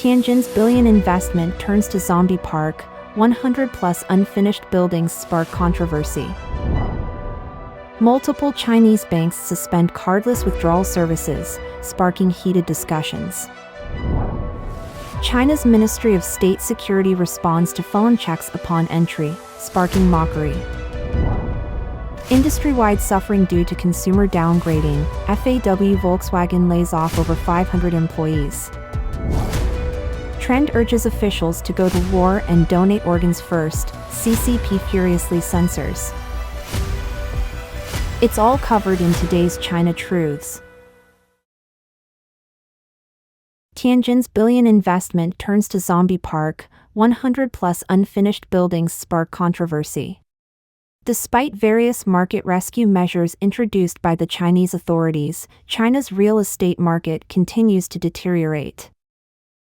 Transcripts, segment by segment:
Tianjin's billion investment turns to zombie park, 100-plus unfinished buildings spark controversy. Multiple Chinese banks suspend cardless withdrawal services, sparking heated discussions. China's Ministry of State Security responds to phone checks upon entry, sparking mockery. Industry-wide suffering due to consumer downgrading, FAW-Volkswagen lays off over 500 employees. Trend urges officials to go to war and donate organs first, CCP furiously censors. It's all covered in today's China Truths. Tianjin's billion investment turns to zombie park, 100-plus unfinished buildings spark controversy. Despite various market rescue measures introduced by the Chinese authorities, China's real estate market continues to deteriorate.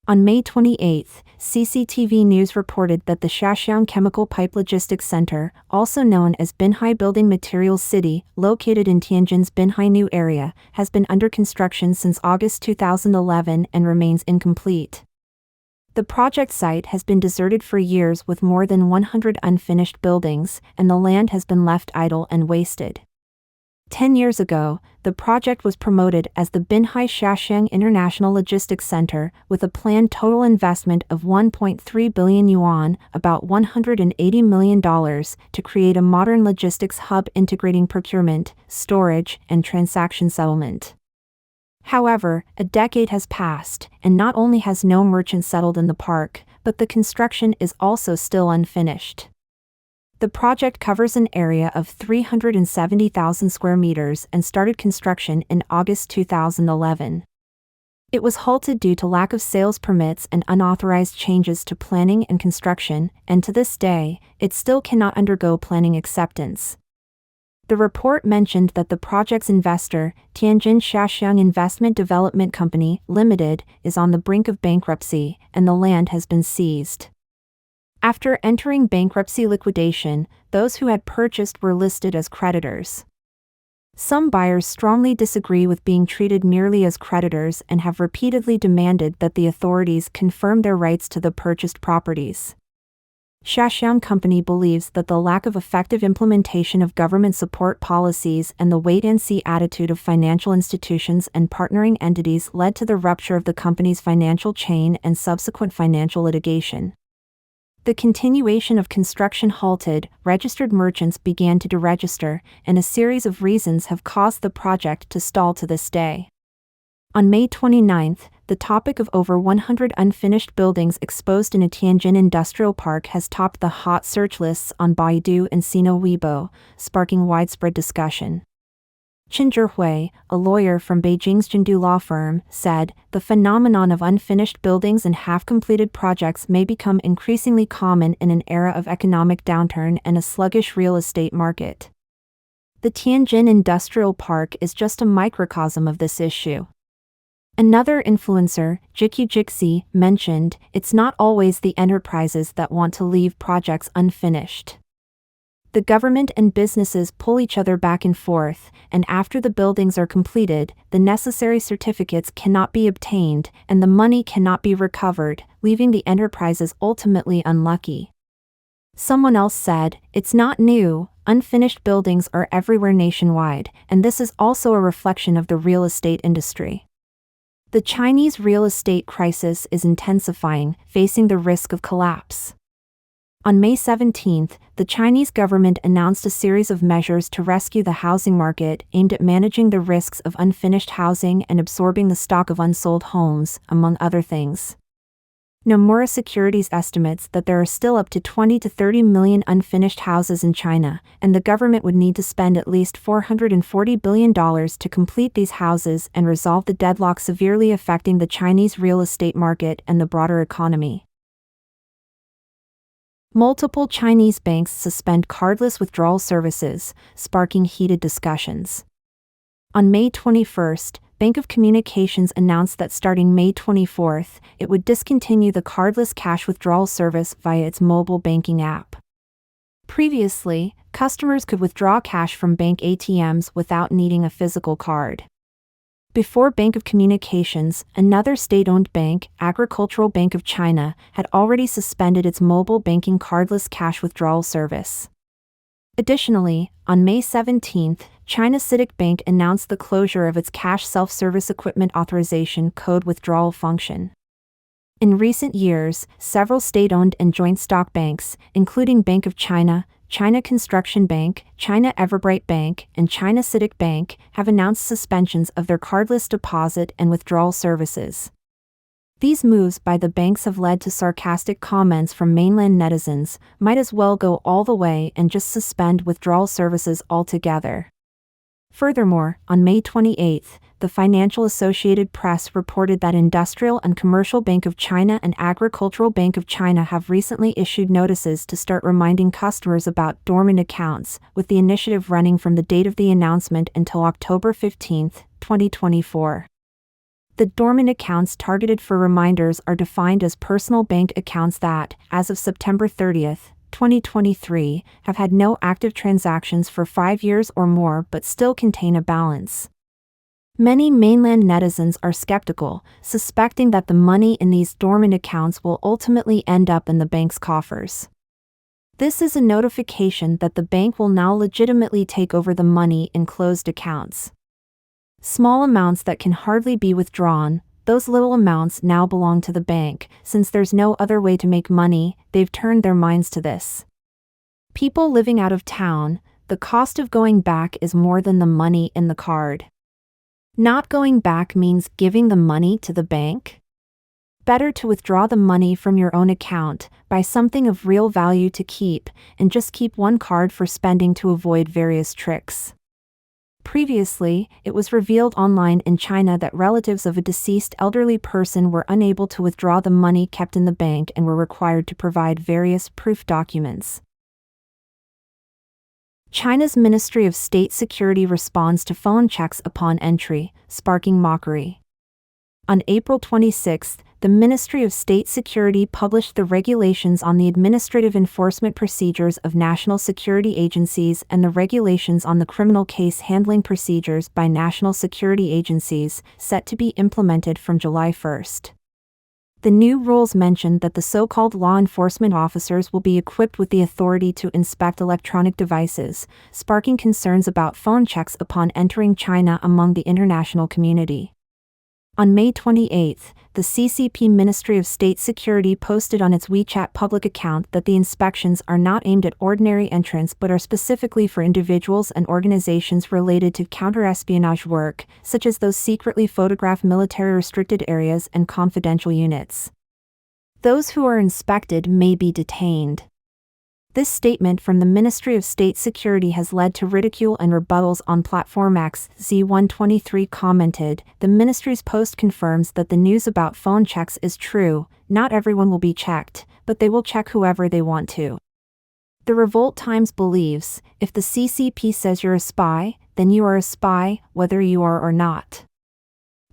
On May 28, CCTV News reported that the Shaxiang Chemical Pipe Logistics Center, also known as Binhai Building Materials City, located in Tianjin's Binhai New area, has been under construction since August 2011 and remains incomplete. The project site has been deserted for years with more than 100 unfinished buildings, and the land has been left idle and wasted. 10 years ago, the project was promoted as the Binhai Shaxiang International Logistics Center, with a planned total investment of 1.3 billion yuan, about $180 million, to create a modern logistics hub integrating procurement, storage, and transaction settlement. However, a decade has passed, and not only has no merchant settled in the park, but the construction is also still unfinished. The project covers an area of 370,000 square meters and started construction in August 2011. It was halted due to lack of sales permits and unauthorized changes to planning and construction, and to this day, it still cannot undergo planning acceptance. The report mentioned that the project's investor, Tianjin Shaxiang Investment Development Company, Limited, is on the brink of bankruptcy, and the land has been seized. After entering bankruptcy liquidation, those who had purchased were listed as creditors. Some buyers strongly disagree with being treated merely as creditors and have repeatedly demanded that the authorities confirm their rights to the purchased properties. Shaxiang Company believes that the lack of effective implementation of government support policies and the wait-and-see attitude of financial institutions and partnering entities led to the rupture of the company's financial chain and subsequent financial litigation. The continuation of construction halted, registered merchants began to deregister, and a series of reasons have caused the project to stall to this day. On May 29, the topic of over 100 unfinished buildings exposed in a Tianjin industrial park has topped the hot search lists on Baidu and Sino Weibo, sparking widespread discussion. Chen Zhihui, a lawyer from Beijing's Jindu law firm, said, "The phenomenon of unfinished buildings and half-completed projects may become increasingly common in an era of economic downturn and a sluggish real estate market." The Tianjin Industrial Park is just a microcosm of this issue. Another influencer, Jiku Jixi, mentioned, "It's not always the enterprises that want to leave projects unfinished. The government and businesses pull each other back and forth, and after the buildings are completed, the necessary certificates cannot be obtained, and the money cannot be recovered, leaving the enterprises ultimately unlucky." Someone else said, "It's not new, unfinished buildings are everywhere nationwide, and this is also a reflection of the real estate industry." The Chinese real estate crisis is intensifying, facing the risk of collapse. On May 17, the Chinese government announced a series of measures to rescue the housing market aimed at managing the risks of unfinished housing and absorbing the stock of unsold homes, among other things. Nomura Securities estimates that there are still up to 20 to 30 million unfinished houses in China, and the government would need to spend at least $440 billion to complete these houses and resolve the deadlock severely affecting the Chinese real estate market and the broader economy. Multiple Chinese banks suspend cardless withdrawal services, sparking heated discussions. On May 21, Bank of Communications announced that starting May 24, it would discontinue the cardless cash withdrawal service via its mobile banking app. Previously, customers could withdraw cash from bank ATMs without needing a physical card. Before Bank of Communications, another state-owned bank, Agricultural Bank of China, had already suspended its mobile banking cardless cash withdrawal service. Additionally, on May 17, China CITIC Bank announced the closure of its cash self-service equipment authorization code withdrawal function. In recent years, several state-owned and joint stock banks, including Bank of China, China Construction Bank, China Everbright Bank, and China CITIC Bank, have announced suspensions of their cardless deposit and withdrawal services. These moves by the banks have led to sarcastic comments from mainland netizens, might as well go all the way and just suspend withdrawal services altogether. Furthermore, on May 28, the Financial Associated Press reported that Industrial and Commercial Bank of China and Agricultural Bank of China have recently issued notices to start reminding customers about dormant accounts, with the initiative running from the date of the announcement until October 15, 2024. The dormant accounts targeted for reminders are defined as personal bank accounts that, as of September 30, 2023, have had no active transactions for 5 years or more but still contain a balance. Many mainland netizens are skeptical, suspecting that the money in these dormant accounts will ultimately end up in the bank's coffers. This is a notification that the bank will now legitimately take over the money in closed accounts. Small amounts that can hardly be withdrawn, those little amounts now belong to the bank. Since there's no other way to make money, they've turned their minds to this. People living out of town, the cost of going back is more than the money in the card. Not going back means giving the money to the bank? Better to withdraw the money from your own account, buy something of real value to keep, and just keep one card for spending to avoid various tricks. Previously, it was revealed online in China that relatives of a deceased elderly person were unable to withdraw the money kept in the bank and were required to provide various proof documents. China's Ministry of State Security responds to phone checks upon entry, sparking mockery. On April 26, the Ministry of State Security published the regulations on the administrative enforcement procedures of national security agencies and the regulations on the criminal case handling procedures by national security agencies, set to be implemented from July 1. The new rules mention that the so-called law enforcement officers will be equipped with the authority to inspect electronic devices, sparking concerns about phone checks upon entering China among the international community. On May 28, the CCP Ministry of State Security posted on its WeChat public account that the inspections are not aimed at ordinary entrants but are specifically for individuals and organizations related to counter-espionage work, such as those secretly photograph military restricted areas and confidential units. Those who are inspected may be detained. This statement from the Ministry of State Security has led to ridicule and rebuttals on Platform X. Z123 commented, "The ministry's post confirms that the news about phone checks is true. Not everyone will be checked, but they will check whoever they want to." The Revolt Times believes, if the CCP says you're a spy, then you are a spy, whether you are or not.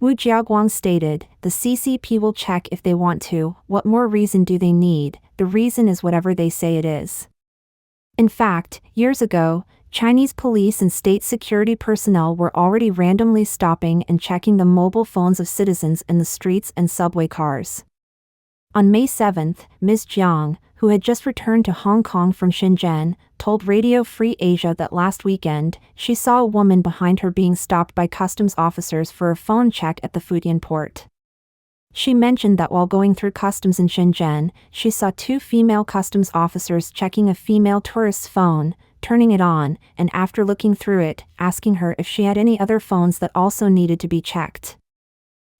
Wu Jiaguang stated, "The CCP will check if they want to. What more reason do they need? The reason is whatever they say it is." In fact, years ago, Chinese police and state security personnel were already randomly stopping and checking the mobile phones of citizens in the streets and subway cars. On May 7, Ms. Jiang, who had just returned to Hong Kong from Shenzhen, told Radio Free Asia that last weekend, she saw a woman behind her being stopped by customs officers for a phone check at the Futian port. She mentioned that while going through customs in Shenzhen, she saw 2 female customs officers checking a female tourist's phone, turning it on, and after looking through it, asking her if she had any other phones that also needed to be checked.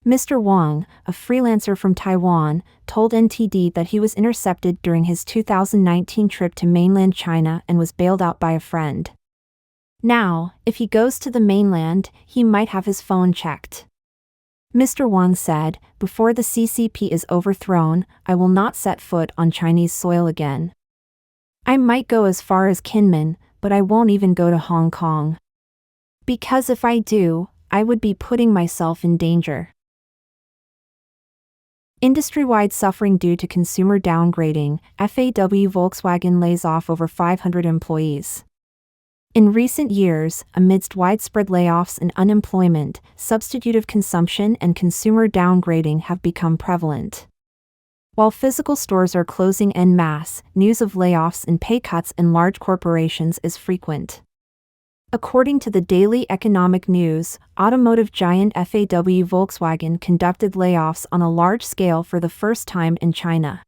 Mr. Wang, a freelancer from Taiwan, told NTD that he was intercepted during his 2019 trip to mainland China and was bailed out by a friend. Now, if he goes to the mainland, he might have his phone checked. Mr. Wang said, "Before the CCP is overthrown, I will not set foot on Chinese soil again. I might go as far as Kinmen, but I won't even go to Hong Kong. Because if I do, I would be putting myself in danger." Industry-wide suffering due to consumer downgrading, FAW-Volkswagen lays off over 500 employees. In recent years, amidst widespread layoffs and unemployment, substitutive consumption and consumer downgrading have become prevalent. While physical stores are closing en masse, news of layoffs and pay cuts in large corporations is frequent. According to the Daily Economic News, automotive giant FAW-Volkswagen conducted layoffs on a large scale for the first time in China.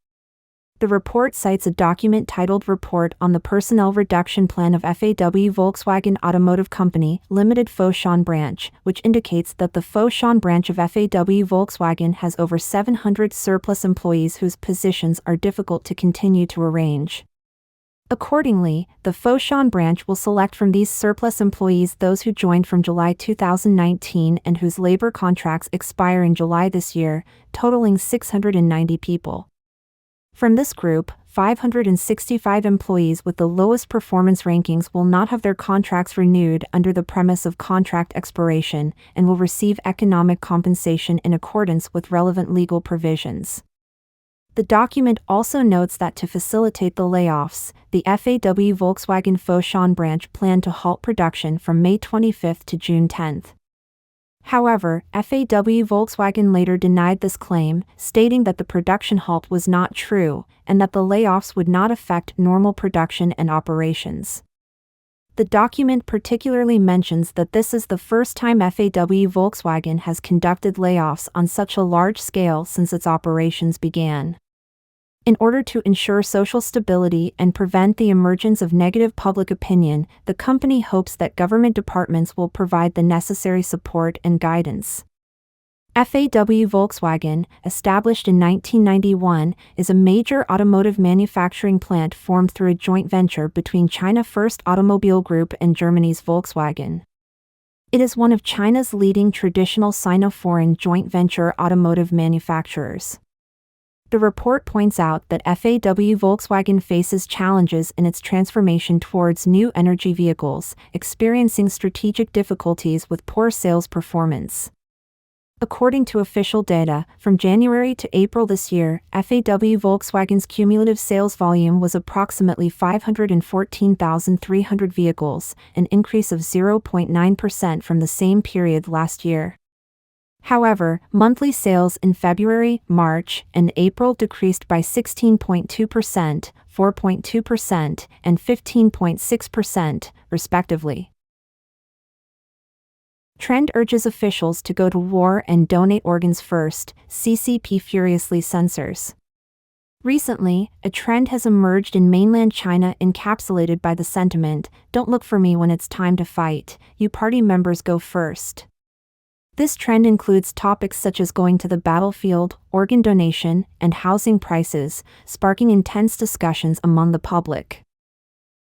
The report cites a document titled Report on the Personnel Reduction Plan of FAW-Volkswagen Automotive Company, Limited Foshan Branch, which indicates that the Foshan branch of FAW-Volkswagen has over 700 surplus employees whose positions are difficult to continue to arrange. Accordingly, the Foshan branch will select from these surplus employees those who joined from July 2019 and whose labor contracts expire in July this year, totaling 690 people. From this group, 565 employees with the lowest performance rankings will not have their contracts renewed under the premise of contract expiration and will receive economic compensation in accordance with relevant legal provisions. The document also notes that to facilitate the layoffs, the FAW-Volkswagen Foshan branch planned to halt production from May 25 to June 10. However, FAW-Volkswagen later denied this claim, stating that the production halt was not true, and that the layoffs would not affect normal production and operations. The document particularly mentions that this is the first time FAW-Volkswagen has conducted layoffs on such a large scale since its operations began. In order to ensure social stability and prevent the emergence of negative public opinion, the company hopes that government departments will provide the necessary support and guidance. FAW-Volkswagen, established in 1991, is a major automotive manufacturing plant formed through a joint venture between China First Automobile Group and Germany's Volkswagen. It is one of China's leading traditional Sino-foreign joint venture automotive manufacturers. The report points out that FAW-Volkswagen faces challenges in its transformation towards new energy vehicles, experiencing strategic difficulties with poor sales performance. According to official data, from January to April this year, FAW-Volkswagen's cumulative sales volume was approximately 514,300 vehicles, an increase of 0.9% from the same period last year. However, monthly sales in February, March, and April decreased by 16.2%, 4.2%, and 15.6%, respectively. Trend urges officials to go to war and donate organs first, CCP furiously censors. Recently, a trend has emerged in mainland China encapsulated by the sentiment, "Don't look for me when it's time to fight, you party members go first." This trend includes topics such as going to the battlefield, organ donation, and housing prices, sparking intense discussions among the public.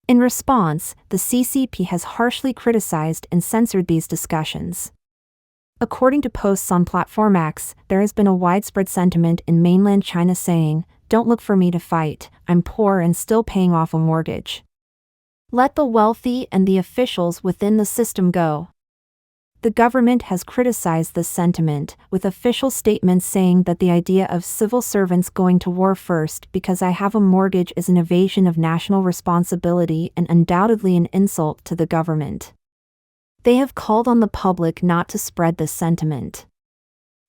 In response, the CCP has harshly criticized and censored these discussions. According to posts on Platform X, there has been a widespread sentiment in mainland China saying, "Don't look for me to fight, I'm poor and still paying off a mortgage. Let the wealthy and the officials within the system go." The government has criticized this sentiment, with official statements saying that the idea of civil servants going to war first because I have a mortgage is an evasion of national responsibility and undoubtedly an insult to the government. They have called on the public not to spread this sentiment.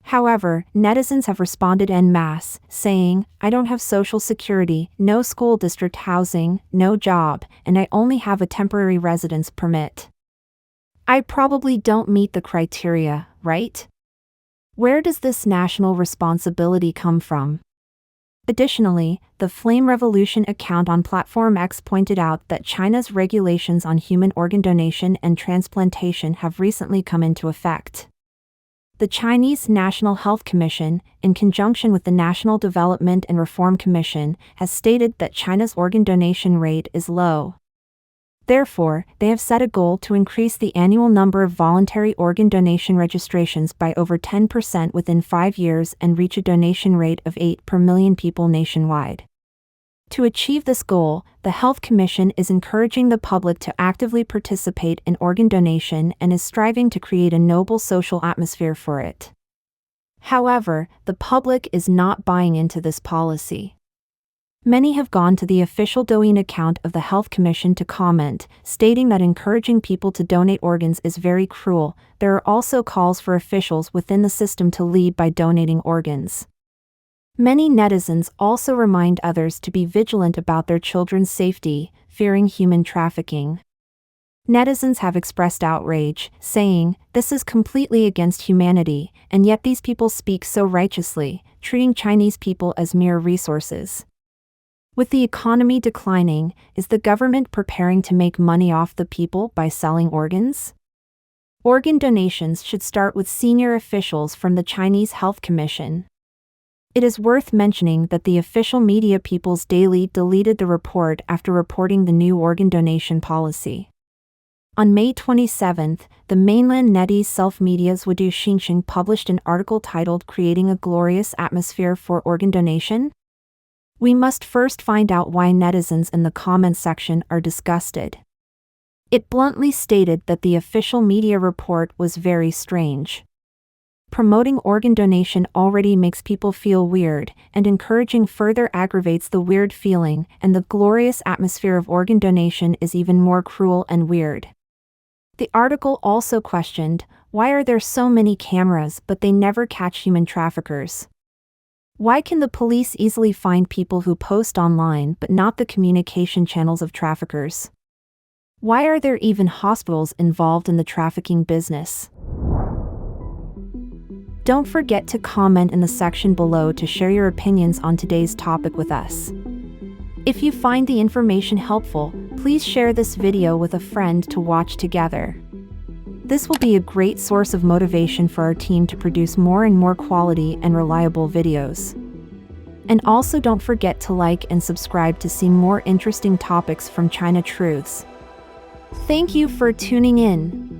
However, netizens have responded en masse, saying, "I don't have social security, no school district housing, no job, and I only have a temporary residence permit. I probably don't meet the criteria, right? Where does this national responsibility come from?" Additionally, the Flame Revolution account on Platform X pointed out that China's regulations on human organ donation and transplantation have recently come into effect. The Chinese National Health Commission, in conjunction with the National Development and Reform Commission, has stated that China's organ donation rate is low. Therefore, they have set a goal to increase the annual number of voluntary organ donation registrations by over 10% within 5 years and reach a donation rate of 8 per million people nationwide. To achieve this goal, the Health Commission is encouraging the public to actively participate in organ donation and is striving to create a noble social atmosphere for it. However, the public is not buying into this policy. Many have gone to the official Douyin account of the Health Commission to comment, stating that encouraging people to donate organs is very cruel. There are also calls for officials within the system to lead by donating organs. Many netizens also remind others to be vigilant about their children's safety, fearing human trafficking. Netizens have expressed outrage, saying, "This is completely against humanity, and yet these people speak so righteously, treating Chinese people as mere resources." With the economy declining, is the government preparing to make money off the people by selling organs? Organ donations should start with senior officials from the Chinese Health Commission. It is worth mentioning that the official media People's Daily deleted the report after reporting the new organ donation policy. On May 27, the mainland NetEase self-media's Wadu Xinxing published an article titled "Creating a Glorious Atmosphere for Organ Donation?" We must first find out why netizens in the comments section are disgusted. It bluntly stated that the official media report was very strange. Promoting organ donation already makes people feel weird, and encouraging further aggravates the weird feeling, and the glorious atmosphere of organ donation is even more cruel and weird. The article also questioned, why are there so many cameras but they never catch human traffickers? Why can the police easily find people who post online but not the communication channels of traffickers? Why are there even hospitals involved in the trafficking business? Don't forget to comment in the section below to share your opinions on today's topic with us. If you find the information helpful, please share this video with a friend to watch together. This will be a great source of motivation for our team to produce more and more quality and reliable videos. And also don't forget to like and subscribe to see more interesting topics from China Truths. Thank you for tuning in.